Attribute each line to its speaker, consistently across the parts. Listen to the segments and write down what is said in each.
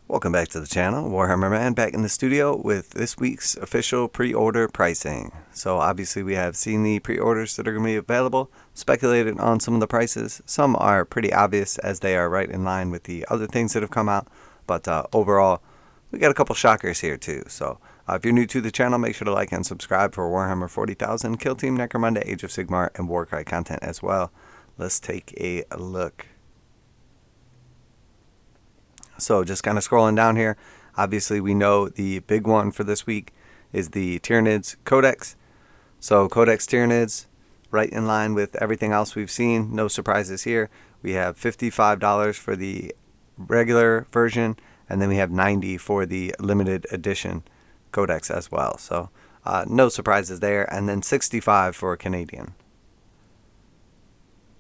Speaker 1: Welcome back to the channel. Warhammer Man back in the studio with this week's official pre-order pricing. So obviously we have seen the pre-orders that are going to be available, speculated on some of the prices. Some are pretty obvious as they are right in line with the other things that have come out, but overall we got a couple shockers here too. So if you're new to the channel, make sure to like and subscribe for Warhammer 40,000, Kill Team, Necromunda, Age of Sigmar, and Warcry content as well. Let's take a look. So just kind of scrolling down here, obviously we know the big one for this week is the Tyranids Codex. So Codex Tyranids, right in line with everything else we've seen, no surprises here. We have $55 for the regular version, and then we have $90 for the limited edition Codex as well. So no surprises there, and then $65 for Canadian.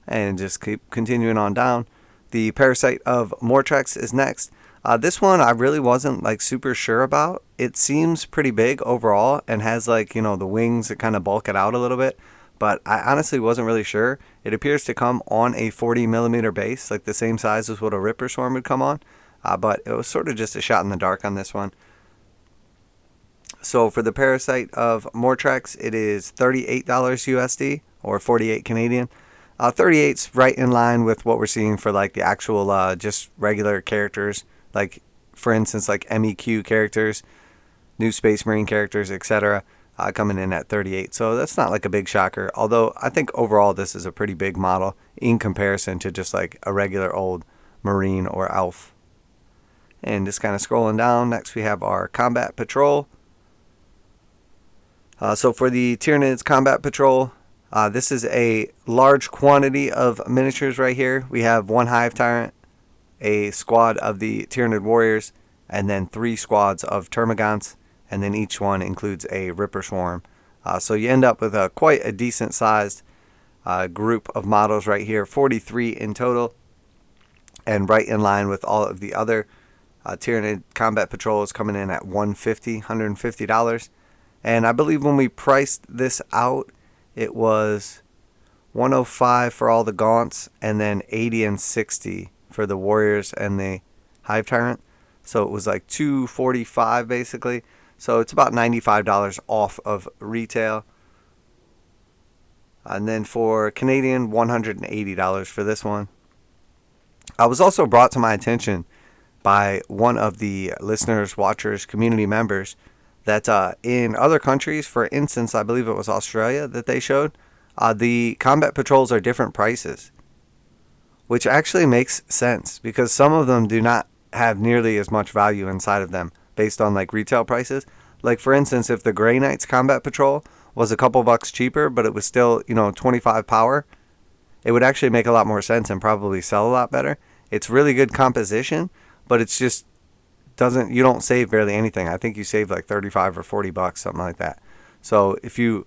Speaker 1: And just keep continuing on down. The Parasite of Mortrex is next. This one I really wasn't like super sure about. It seems pretty big overall and has like, the wings that kind of bulk it out a little bit. But I honestly wasn't really sure. It appears to come on a 40mm base, like the same size as what a Ripper Swarm would come on. But it was sort of just a shot in the dark on this one. So for the Parasite of Mortrex, it is $38 USD or 48 Canadian. 38's right in line with what we're seeing for like the actual just regular characters, like for instance like MEQ characters, new Space Marine characters, etc. Coming in at 38. So that's not like a big shocker, although I think overall this is a pretty big model in comparison to just like a regular old Marine or Elf. And just kind of scrolling down, next we have our Combat Patrol. So for the Tyranids Combat Patrol, this is a large quantity of miniatures right here. We have one Hive Tyrant, a squad of the Tyranid Warriors, and then 3 squads of Termagants, and then each one includes a Ripper Swarm. So you end up with quite a decent sized group of models right here, 43 in total, and right in line with all of the other Tyranid Combat Patrols coming in at $150. And I believe when we priced this out, it was $105 for all the Gaunts, and then $80 and $60 for the Warriors and the Hive Tyrant. So it was like $245 basically. So it's about $95 off of retail. And then for Canadian, $180 for this one. I was also brought to my attention by one of the listeners, watchers, community members that in other countries, for instance, I believe it was Australia that they showed, the combat patrols are different prices, which actually makes sense because some of them do not have nearly as much value inside of them based on like retail prices. Like for instance, if the Grey Knights Combat Patrol was a couple bucks cheaper, but it was still, 25 power, it would actually make a lot more sense and probably sell a lot better. It's really good composition, but it's just you don't save barely anything. I think you save like 35 or 40 bucks, something like that. So if you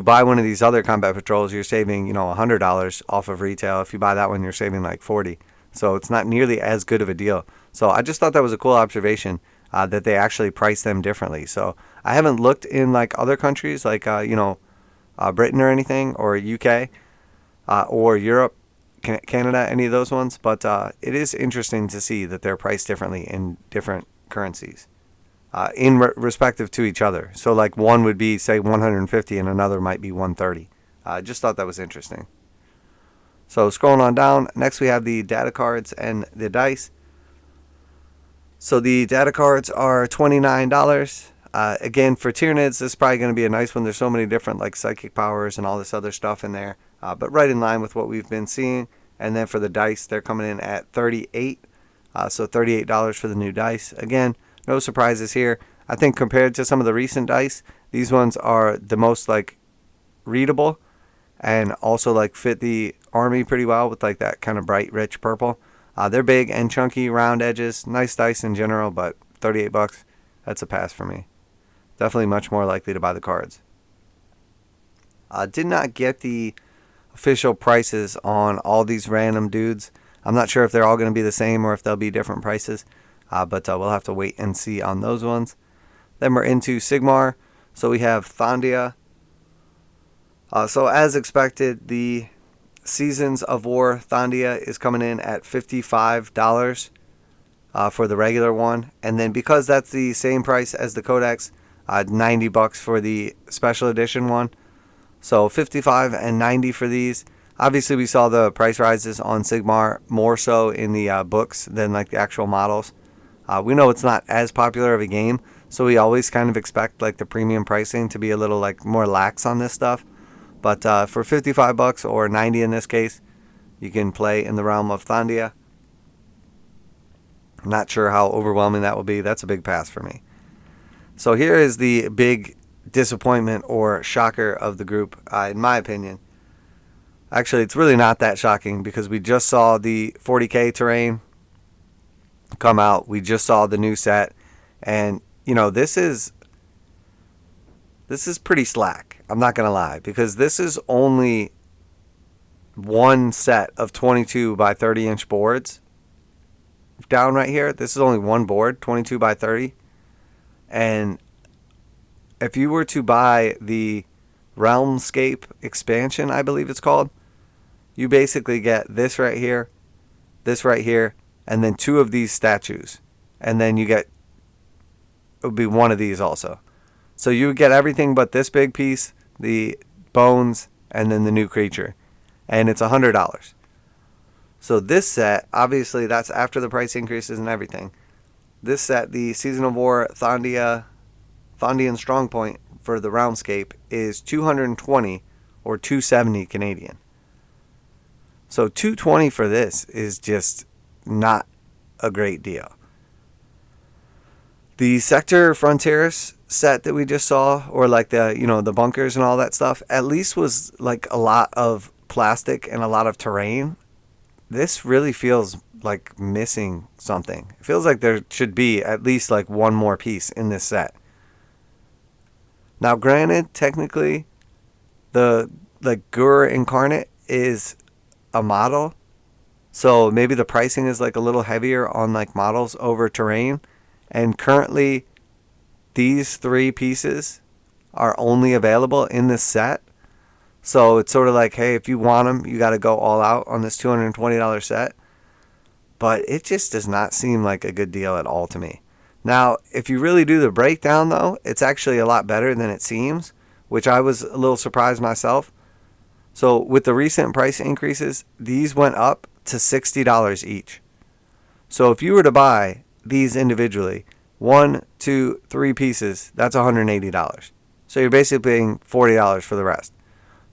Speaker 1: buy one of these other combat patrols, you're saving, $100 off of retail. If you buy that one, you're saving like 40. So it's not nearly as good of a deal. So I just thought that was a cool observation that they actually price them differently. So I haven't looked in like other countries like, Britain or anything, or UK or Europe, Canada, any of those ones, but it is interesting to see that they're priced differently in different currencies in respective to each other. So like one would be say 150 and another might be 130. I just thought that was interesting. So scrolling on down, next we have the data cards and the dice. So the data cards are $29. Again, for Tyranids, this is probably going to be a nice one. There's so many different like psychic powers and all this other stuff in there. But right in line with what we've been seeing. And then for the dice, they're coming in at $38. So $38 for the new dice. Again, no surprises here. I think compared to some of the recent dice, these ones are the most like readable and also like fit the army pretty well with like that kind of bright, rich purple. They're big and chunky, round edges. Nice dice in general, but 38 bucks, that's a pass for me. Definitely much more likely to buy the cards. Did not get the official prices on all these random dudes. I'm not sure if they're all going to be the same or if they'll be different prices, but we'll have to wait and see on those ones. Then we're into Sigmar. So we have Thondia. So as expected, the Seasons of War Thondia is coming in at $55. for the regular one. And then because that's the same price as the Codex, $90 for the special edition one. So 55 and 90 for these. Obviously, we saw the price rises on Sigmar more so in the books than like the actual models. We know it's not as popular of a game, so we always kind of expect like the premium pricing to be a little like more lax on this stuff. But for $55 or 90 in this case, you can play in the Realm of Thondia. I'm not sure how overwhelming that will be. That's a big pass for me. So here is the big disappointment or shocker of the group, in my opinion. Actually, it's really not that shocking because we just saw the 40k terrain come out. We just saw the new set, and you know, this is pretty slack. I'm not gonna lie, because this is only one set of 22 by 30 inch boards down right here. This is only one board, 22 by 30. And if you were to buy the Realmscape Expansion, I believe it's called, you basically get this right here, and then two of these statues. And then you get, it would be one of these also. So you would get everything but this big piece, the bones, and then the new creature. And it's $100. So this set, obviously that's after the price increases and everything. This set, the Season of War Thondian Strongpoint for the Realmscape, is $220 or $270 Canadian. So $220 for this is just not a great deal. The Sector Frontiers set that we just saw, or like the, you know, the bunkers and all that stuff, at least was like a lot of plastic and a lot of terrain. This really feels like missing something. It feels like there should be at least like one more piece in this set. Now, granted, technically, the Gur Incarnate is a model, so maybe the pricing is like a little heavier on like models over terrain. And currently, these three pieces are only available in this set. So it's sort of like, hey, if you want them, you got to go all out on this $220 set. But it just does not seem like a good deal at all to me. Now, if you really do the breakdown, though, it's actually a lot better than it seems, which I was a little surprised myself. So with the recent price increases, these went up to $60 each. So if you were to buy these individually, 1, 2, 3 pieces, that's $180. So you're basically paying $40 for the rest.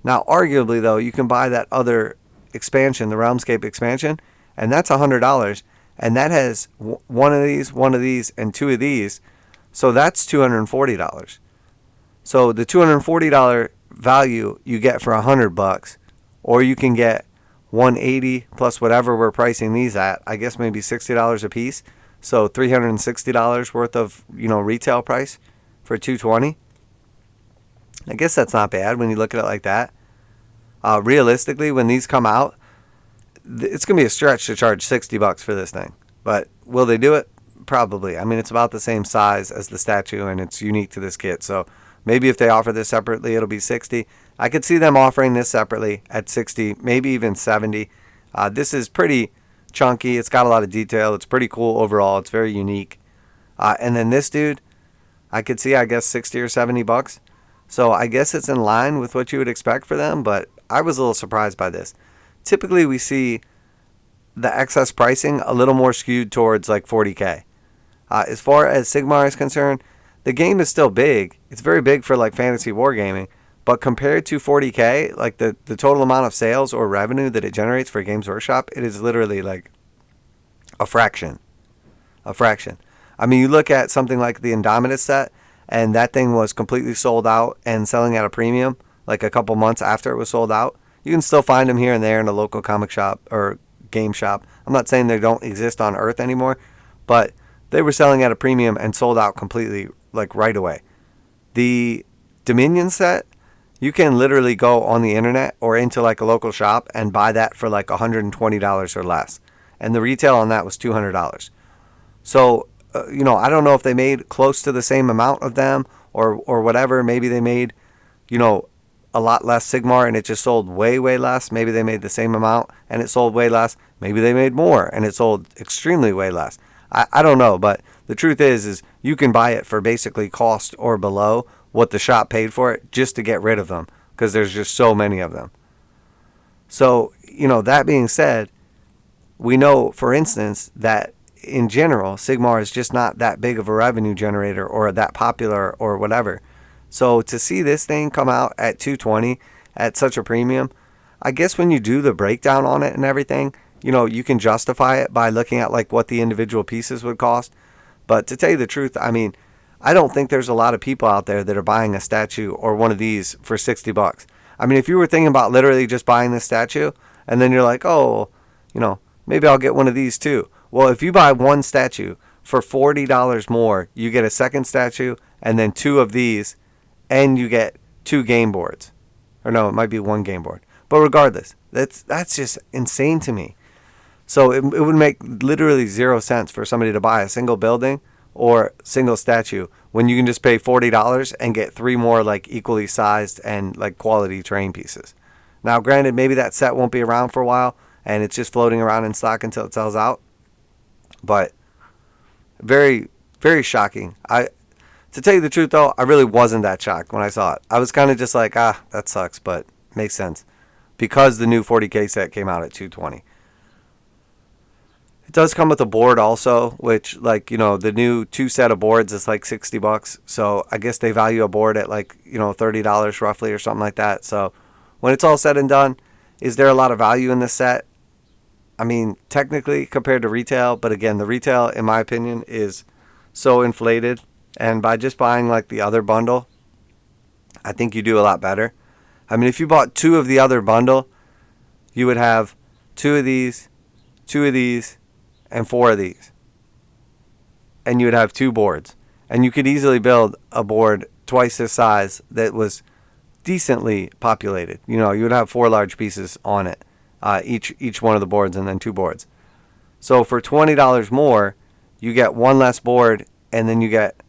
Speaker 1: Now, arguably, though, you can buy that other expansion, the Realmscape expansion, and that's $100, and that has one of these, and 2 of these, so that's $240. So the $240 value you get for $100, or you can get $180 plus whatever we're pricing these at. I guess maybe $60 a piece, so $360 worth of, you know, retail price for $220. I guess that's not bad when you look at it like that. Realistically, when these come out, it's going to be a stretch to charge $60 for this thing. But will they do it? Probably. I mean, it's about the same size as the statue, and it's unique to this kit. So maybe if they offer this separately, it'll be $60. I could see them offering this separately at $60, maybe even $70. This is pretty chunky. It's got a lot of detail. It's pretty cool overall. It's very unique. And then this dude, I could see, I guess, $60 or $70. So I guess it's in line with what you would expect for them, but I was a little surprised by this. Typically, we see the excess pricing a little more skewed towards like 40k. As far as Sigmar is concerned, the game is still big. It's very big for like fantasy wargaming, but compared to 40k, like the total amount of sales or revenue that it generates for Games Workshop, it is literally like a fraction. I mean, you look at something like the Indominus set, and that thing was completely sold out and selling at a premium like a couple months after it was sold out. You can still find them here and there in a local comic shop or game shop. I'm not saying they don't exist on Earth anymore, but they were selling at a premium and sold out completely like right away. The Dominion set, you can literally go on the internet or into like a local shop and buy that for like $120 or less. And the retail on that was $200. So, you know, I don't know if they made close to the same amount of them or whatever. Maybe they made, you know, a lot less Sigmar and it just sold way, way less. Maybe they made the same amount and it sold way less. Maybe they made more and it sold extremely way less. I don't know, but the truth is you can buy it for basically cost or below what the shop paid for it just to get rid of them because there's just so many of them. So, that being said, we know, for instance, that in general, Sigmar is just not that big of a revenue generator or that popular or whatever. So to see this thing come out at $220 at such a premium, I guess when you do the breakdown on it and everything, you can justify it by looking at like what the individual pieces would cost. But to tell you the truth, I mean, I don't think there's a lot of people out there that are buying a statue or one of these for $60. I mean, if you were thinking about literally just buying this statue and then you're like, oh, maybe I'll get one of these too. Well, if you buy one statue for $40 more, you get a second statue and then two of these, and you get two game boards. Or no, it might be one game board. But regardless, that's just insane to me. So it would make literally 0 cents for somebody to buy a single building or single statue when you can just pay $40 and get 3 more like equally sized and like quality terrain pieces. Now, granted, maybe that set won't be around for a while and it's just floating around in stock until it sells out. But very, very shocking. To tell you the truth, though, I really wasn't that shocked when I saw it. I was kind of just like, that sucks, but makes sense. Because the new 40k set came out at $220. It does come with a board also, which, like, the new 2 set of boards is like $60. So I guess they value a board at like, $30 roughly or something like that. So when it's all said and done, is there a lot of value in this set? I mean, technically compared to retail, but again, the retail, in my opinion, is so inflated. And by just buying like the other bundle, I think you do a lot better. I mean, if you bought 2 of the other bundle, you would have 2 of these, 2 of these, and 4 of these. And you would have 2 boards. And you could easily build a board twice this size that was decently populated. You would have 4 large pieces on it. Each one of the boards and then 2 boards. So for $20 more, you get 1 less board and then you get,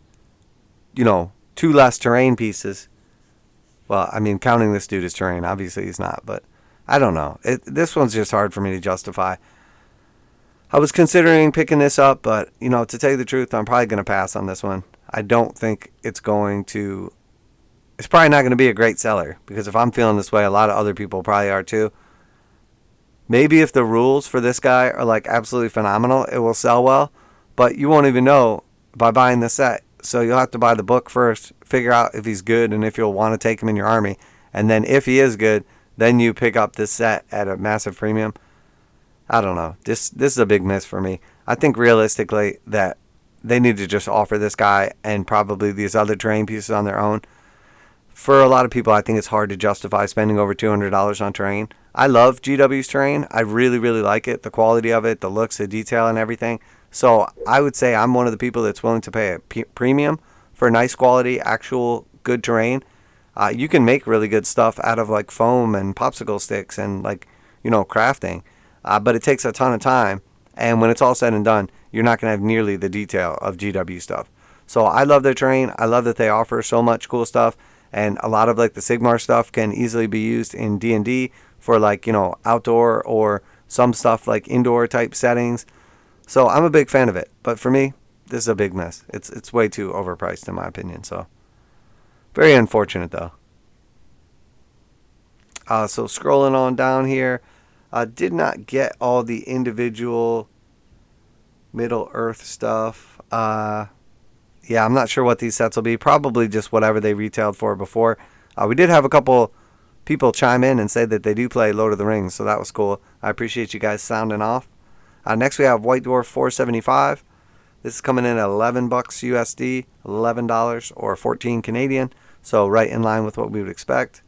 Speaker 1: 2 less terrain pieces. Well, I mean, counting this dude as terrain, obviously he's not, but I don't know. This one's just hard for me to justify. I was considering picking this up, but, to tell you the truth, I'm probably going to pass on this one. I don't think it's probably not going to be a great seller, because if I'm feeling this way, a lot of other people probably are too. Maybe if the rules for this guy are like absolutely phenomenal, it will sell well, but you won't even know by buying the set. So you'll have to buy the book first, figure out if he's good and if you'll want to take him in your army. And then if he is good, then you pick up this set at a massive premium. I don't know. This is a big miss for me. I think realistically that they need to just offer this guy and probably these other terrain pieces on their own. For a lot of people, I think it's hard to justify spending over $200 on terrain. I love GW's terrain. I really, really like it. The quality of it, the looks, the detail, and everything. So I would say I'm one of the people that's willing to pay a premium for nice quality, actual good terrain. You can make really good stuff out of like foam and popsicle sticks and like, crafting. But it takes a ton of time. And when it's all said and done, you're not going to have nearly the detail of GW stuff. So I love their terrain. I love that they offer so much cool stuff. And a lot of like the Sigmar stuff can easily be used in D&D for like, outdoor or some stuff like indoor type settings. So I'm a big fan of it. But for me, this is a big mess. It's way too overpriced in my opinion. So very unfortunate though. So scrolling on down here, did not get all the individual Middle Earth stuff. Yeah, I'm not sure what these sets will be. Probably just whatever they retailed for before. We did have a couple people chime in and say that they do play Lord of the Rings, so that was cool. I appreciate you guys sounding off. Next we have White Dwarf 475. This is coming in at $11 USD, $11 or 14 Canadian, so right in line with what we would expect.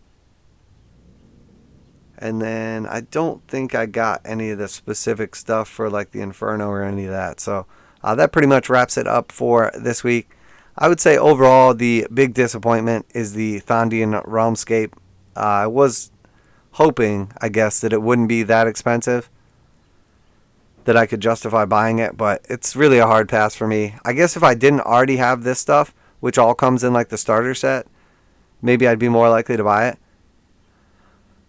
Speaker 1: And then I don't think I got any of the specific stuff for like the Inferno or any of that. So that pretty much wraps it up for this week. I would say overall the big disappointment is the Thondian Realmscape. I was hoping, I guess, that it wouldn't be that expensive, that I could justify buying it, but it's really a hard pass for me. I guess if I didn't already have this stuff, which all comes in like the starter set, maybe I'd be more likely to buy it.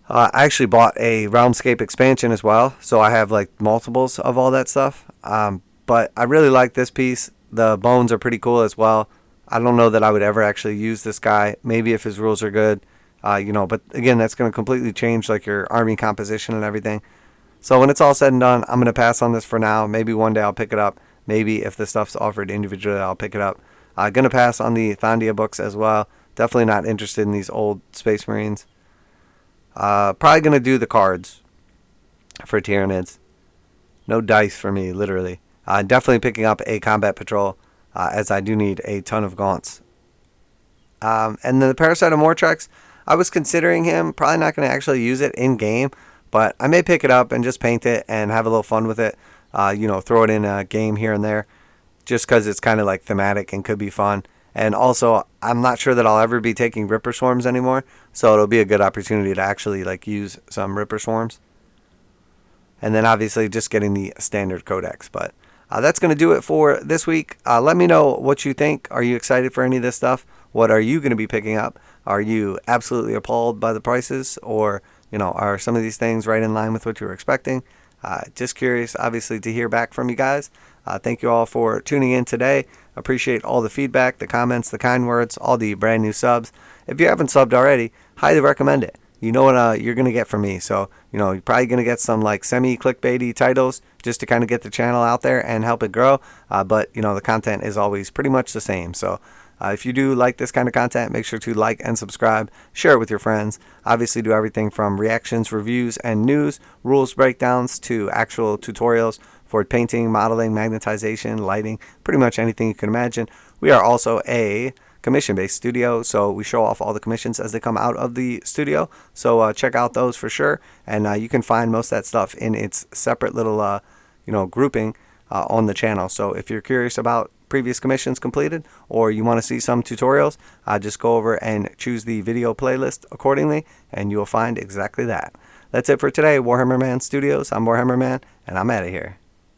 Speaker 1: I actually bought a Realmscape expansion as well, so I have like multiples of all that stuff. But But I really like this piece. The bones are pretty cool as well. I don't know that I would ever actually use this guy. Maybe if his rules are good, but again, that's going to completely change like your army composition and everything. So when it's all said and done, I'm going to pass on this for now. Maybe one day I'll pick it up. Maybe if the stuff's offered individually, I'll pick it up. Going to pass on the Thondia books as well. Definitely not interested in these old Space Marines. Probably going to do the cards for Tyranids. No dice for me, literally. Definitely picking up a combat patrol, as I do need a ton of gaunts. And then the Parasite of Mortrex, I was considering him. Probably not going to actually use it in game, but I may pick it up and just paint it and have a little fun with it. Throw it in a game here and there, just because it's kind of like thematic and could be fun. And also, I'm not sure that I'll ever be taking Ripper Swarms anymore, so it'll be a good opportunity to actually like use some Ripper Swarms. And then obviously just getting the standard codex. But that's going to do it for this week. Let me know what you think. Are you excited for any of this stuff? What are you going to be picking up? Are you absolutely appalled by the prices? Or, are some of these things right in line with what you were expecting? Just curious, obviously, to hear back from you guys. Thank you all for tuning in today. Appreciate all the feedback, the comments, the kind words, all the brand new subs. If you haven't subbed already, highly recommend it. You know what you're going to get from me. So, you're probably going to get some like semi-clickbaity titles just to kind of get the channel out there and help it grow. But, the content is always pretty much the same. So, if you do like this kind of content, make sure to like and subscribe. Share it with your friends. Obviously, do everything from reactions, reviews, and news, rules breakdowns to actual tutorials for painting, modeling, magnetization, lighting, pretty much anything you can imagine. We are also a commission-based studio, so we show off all the commissions as they come out of the studio. So check out those for sure, and you can find most of that stuff in its separate little, grouping on the channel. So if you're curious about previous commissions completed, or you want to see some tutorials, just go over and choose the video playlist accordingly, and you will find exactly that. That's it for today, Warhammer Man Studios. I'm Warhammer Man, and I'm out of here.